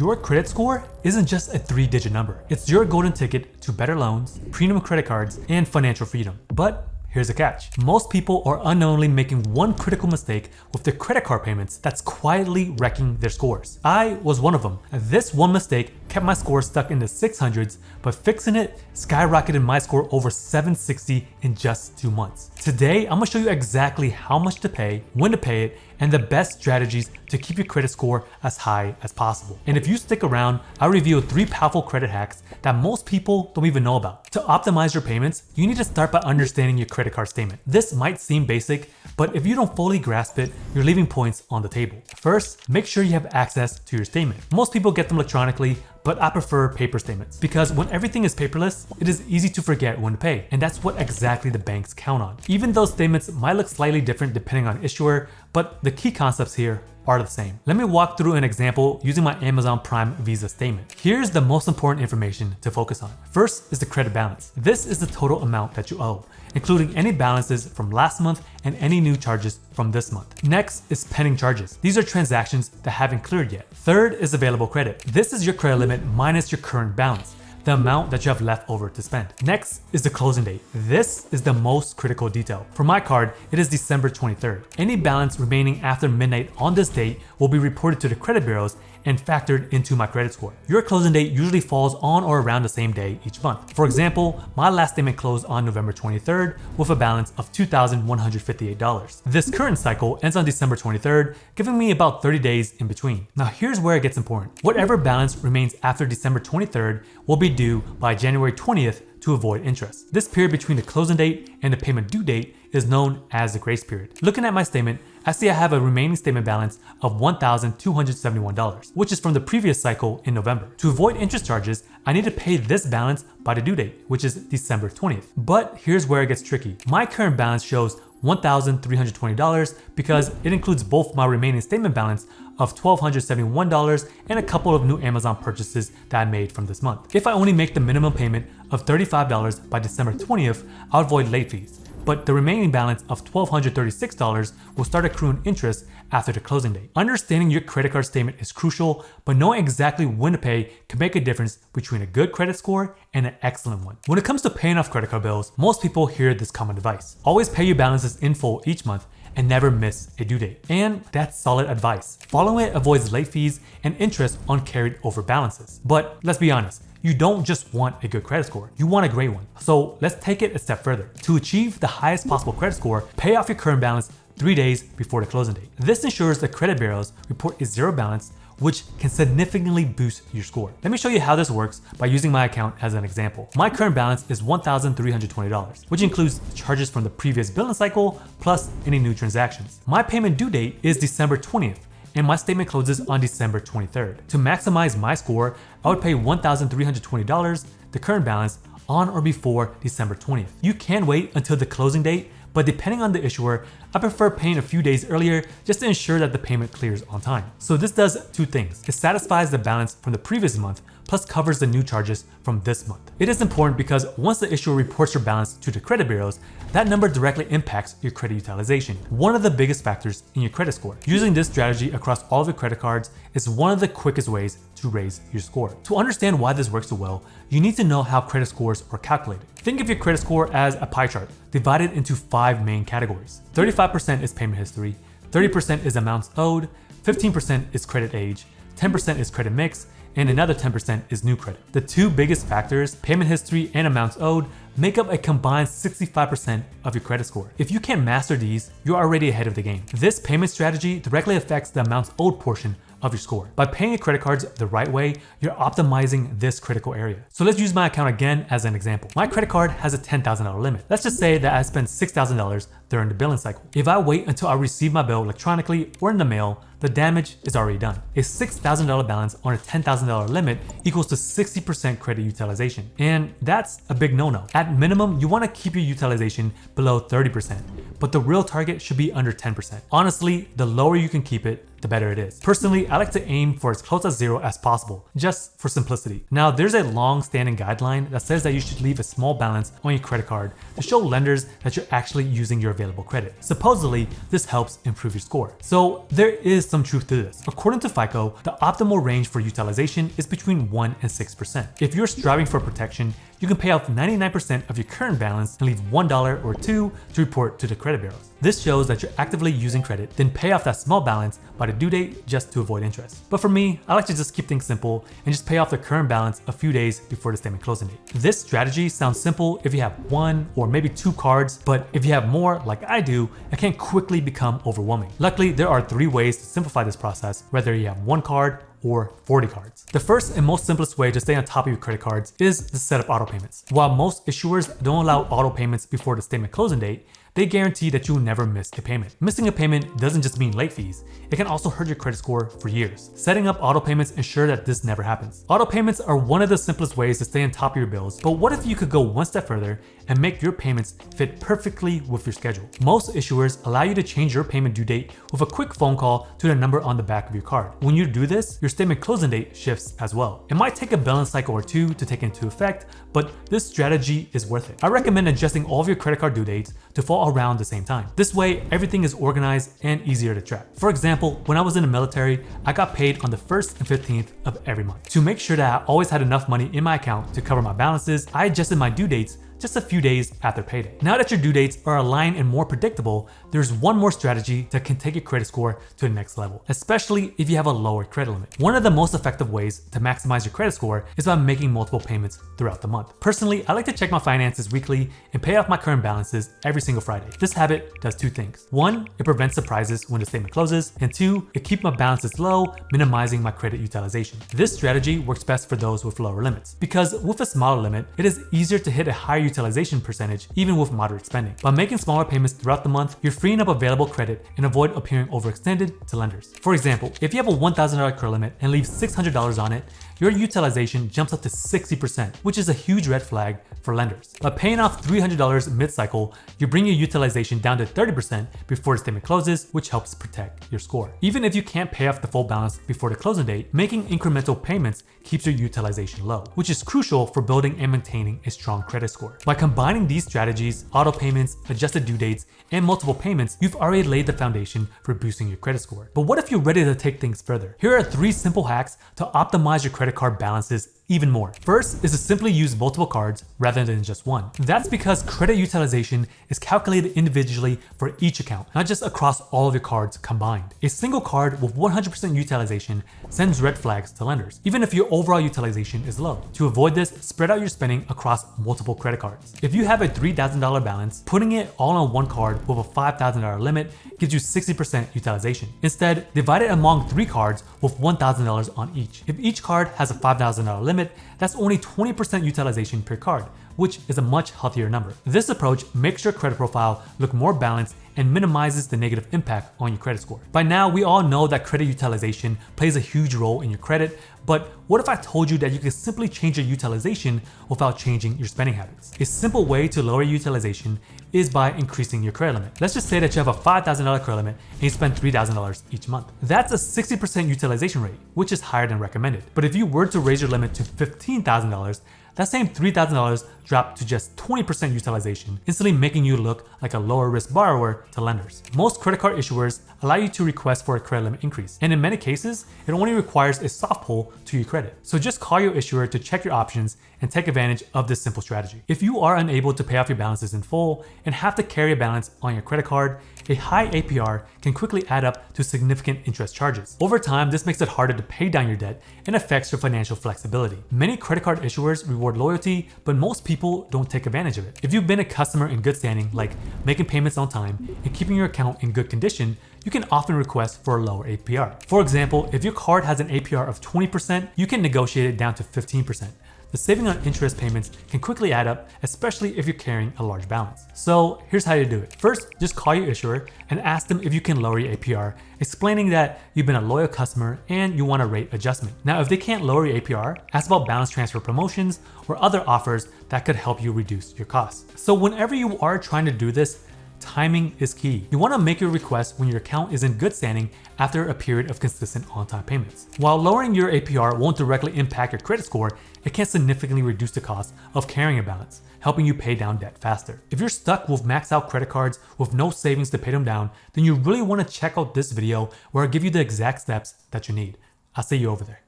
Your credit score isn't just a 3-digit number. It's your golden ticket to better loans, premium credit cards, and financial freedom. But here's the catch. Most people are unknowingly making one critical mistake with their credit card payments that's quietly wrecking their scores. I was one of them. This one mistake kept my score stuck in the 600s, but fixing it skyrocketed my score over 760 in just 2 months. Today, I'm gonna show you exactly how much to pay, when to pay it, and the best strategies to keep your credit score as high as possible. And if you stick around, I'll reveal 3 powerful credit hacks that most people don't even know about. To optimize your payments, you need to start by understanding your credit card statement. This might seem basic, but if you don't fully grasp it, you're leaving points on the table. First, make sure you have access to your statement. Most people get them electronically, but I prefer paper statements because when everything is paperless, it is easy to forget when to pay, and that's what exactly the banks count on. Even though statements might look slightly different depending on issuer, but the key concepts here are the same. Let me walk through an example using my Amazon Prime Visa statement. Here's the most important information to focus on. First is the credit balance. This is the total amount that you owe, including any balances from last month and any new charges from this month. Next is pending charges. These are transactions that haven't cleared yet. Third is available credit. This is your credit limit minus your current balance, the amount that you have left over to spend. Next is the closing date. This is the most critical detail. For my card, it is December 23rd. Any balance remaining after midnight on this date will be reported to the credit bureaus and factored into my credit score. Your closing date usually falls on or around the same day each month. For example, my last statement closed on November 23rd with a balance of $2,158. This current cycle ends on December 23rd, giving me about 30 days in between. Now here's where it gets important. Whatever balance remains after December 23rd will be due by January 20th to avoid interest. This period between the closing date and the payment due date is known as the grace period. Looking at my statement, I see I have a remaining statement balance of $1,271, which is from the previous cycle in November. To avoid interest charges, I need to pay this balance by the due date, which is December 20th. But here's where it gets tricky. My current balance shows $1,320 because it includes both my remaining statement balance of $1,271 and a couple of new Amazon purchases that I made from this month. If I only make the minimum payment of $35 by December 20th, I'll avoid late fees. But the remaining balance of $1,236 will start accruing interest after the closing date. Understanding your credit card statement is crucial, but knowing exactly when to pay can make a difference between a good credit score and an excellent one. When it comes to paying off credit card bills, most people hear this common advice. Always pay your balances in full each month and never miss a due date. And that's solid advice. Following it avoids late fees and interest on carried over balances. But let's be honest, you don't just want a good credit score, you want a great one. So let's take it a step further. To achieve the highest possible credit score, pay off your current balance 3 days before the closing date. This ensures the credit bureaus report a zero balance, which can significantly boost your score. Let me show you how this works by using my account as an example. My current balance is $1,320, which includes charges from the previous billing cycle plus any new transactions. My payment due date is December 20th, and my statement closes on December 23rd. To maximize my score, I would pay $1,320, the current balance, on or before December 20th. You can wait until the closing date, but depending on the issuer, I prefer paying a few days earlier just to ensure that the payment clears on time. So this does 2 things. It satisfies the balance from the previous month, plus covers the new charges from this month. It is important because once the issuer reports your balance to the credit bureaus, that number directly impacts your credit utilization, one of the biggest factors in your credit score. Using this strategy across all of your credit cards is one of the quickest ways to raise your score. To understand why this works so well, you need to know how credit scores are calculated. Think of your credit score as a pie chart divided into 5 main categories. 35% is payment history, 30% is amounts owed, 15% is credit age, 10% is credit mix, and another 10% is new credit. The 2 biggest factors, payment history and amounts owed, make up a combined 65% of your credit score. If you can master these, you're already ahead of the game. This payment strategy directly affects the amounts owed portion of your score. By paying your credit cards the right way, you're optimizing this critical area. So let's use my account again as an example. My credit card has a $10,000 limit. Let's just say that I spent $6,000 during the billing cycle. If I wait until I receive my bill electronically or in the mail, the damage is already done. A $6,000 balance on a $10,000 limit equals to 60% credit utilization. And that's a big no-no. At minimum, you want to keep your utilization below 30%, but the real target should be under 10%. Honestly, the lower you can keep it, the better it is. Personally, I like to aim for as close to zero as possible, just for simplicity. Now, there's a long-standing guideline that says that you should leave a small balance on your credit card to show lenders that you're actually using your available credit. Supposedly, this helps improve your score. So there is some truth to this. According to FICO, the optimal range for utilization is between 1 and 6%. If you're striving for protection, you can pay off 99% of your current balance and leave $1 or $2 to report to the credit bureaus. This shows that you're actively using credit, then pay off that small balance by the due date just to avoid interest. But for me, I like to just keep things simple and just pay off the current balance a few days before the statement closing date. This strategy sounds simple if you have 1 or maybe 2 cards, but if you have more like I do, it can quickly become overwhelming. Luckily, there are 3 ways to simplify this process, whether you have 1 card or 40 cards. The first and most simplest way to stay on top of your credit cards is to set up auto payments. While most issuers don't allow auto payments before the statement closing date, they guarantee that you'll never miss a payment. Missing a payment doesn't just mean late fees, it can also hurt your credit score for years. Setting up auto payments ensure that this never happens. Auto payments are one of the simplest ways to stay on top of your bills, but what if you could go one step further and make your payments fit perfectly with your schedule? Most issuers allow you to change your payment due date with a quick phone call to the number on the back of your card. When you do this, your statement closing date shifts as well. It might take a billing cycle or 2 to take into effect, but this strategy is worth it. I recommend adjusting all of your credit card due dates to fall around the same time. This way, everything is organized and easier to track. For example, when I was in the military, I got paid on the 1st and 15th of every month. To make sure that I always had enough money in my account to cover my balances, I adjusted my due dates just a few days after payday. Now that your due dates are aligned and more predictable, there's one more strategy that can take your credit score to the next level, especially if you have a lower credit limit. One of the most effective ways to maximize your credit score is by making multiple payments throughout the month. Personally, I like to check my finances weekly and pay off my current balances every single Friday. This habit does 2 things. 1, it prevents surprises when the statement closes, and 2, it keeps my balances low, minimizing my credit utilization. This strategy works best for those with lower limits, because with a smaller limit, it is easier to hit a higher utilization percentage even with moderate spending. By making smaller payments throughout the month, you're freeing up available credit and avoid appearing overextended to lenders. For example, if you have a $1,000 credit limit and leave $600 on it, your utilization jumps up to 60%, which is a huge red flag for lenders. By paying off $300 mid-cycle, you bring your utilization down to 30% before the statement closes, which helps protect your score. Even if you can't pay off the full balance before the closing date, making incremental payments keeps your utilization low, which is crucial for building and maintaining a strong credit score. By combining these strategies, auto payments, adjusted due dates, and multiple payments, you've already laid the foundation for boosting your credit score. But what if you're ready to take things further? Here are 3 simple hacks to optimize your credit card balances even more. First is to simply use multiple cards rather than just one. That's because credit utilization is calculated individually for each account, not just across all of your cards combined. A single card with 100% utilization sends red flags to lenders, even if your overall utilization is low. To avoid this, spread out your spending across multiple credit cards. If you have a $3,000 balance, putting it all on one card with a $5,000 limit gives you 60% utilization. Instead, divide it among 3 cards with $1,000 on each. If each card has a $5,000 limit, that's only 20% utilization per card, which is a much healthier number. This approach makes your credit profile look more balanced and minimizes the negative impact on your credit score. By now, we all know that credit utilization plays a huge role in your credit, but what if I told you that you could simply change your utilization without changing your spending habits? A simple way to lower utilization is by increasing your credit limit. Let's just say that you have a $5,000 credit limit and you spend $3,000 each month. That's a 60% utilization rate, which is higher than recommended. But if you were to raise your limit to $15,000, that same $3,000 dropped to just 20% utilization, instantly making you look like a lower risk borrower to lenders. Most credit card issuers allow you to request for a credit limit increase, and in many cases, it only requires a soft pull to your credit. So just call your issuer to check your options and take advantage of this simple strategy. If you are unable to pay off your balances in full and have to carry a balance on your credit card, a high APR can quickly add up to significant interest charges. Over time, this makes it harder to pay down your debt and affects your financial flexibility. Many credit card issuers reward loyalty, but most people don't take advantage of it. If you've been a customer in good standing, like making payments on time and keeping your account in good condition, you can often request for a lower APR. For example, if your card has an APR of 20%, you can negotiate it down to 15%. The saving on interest payments can quickly add up, especially if you're carrying a large balance. So here's how you do it. First, just call your issuer and ask them if you can lower your APR, explaining that you've been a loyal customer and you want a rate adjustment. Now, if they can't lower your APR, ask about balance transfer promotions or other offers that could help you reduce your costs. So whenever you are trying to do this, timing is key. You want to make your request when your account is in good standing after a period of consistent on-time payments. While lowering your APR won't directly impact your credit score, it can significantly reduce the cost of carrying a balance, helping you pay down debt faster. If you're stuck with maxed out credit cards with no savings to pay them down, then you really want to check out this video where I give you the exact steps that you need. I'll see you over there.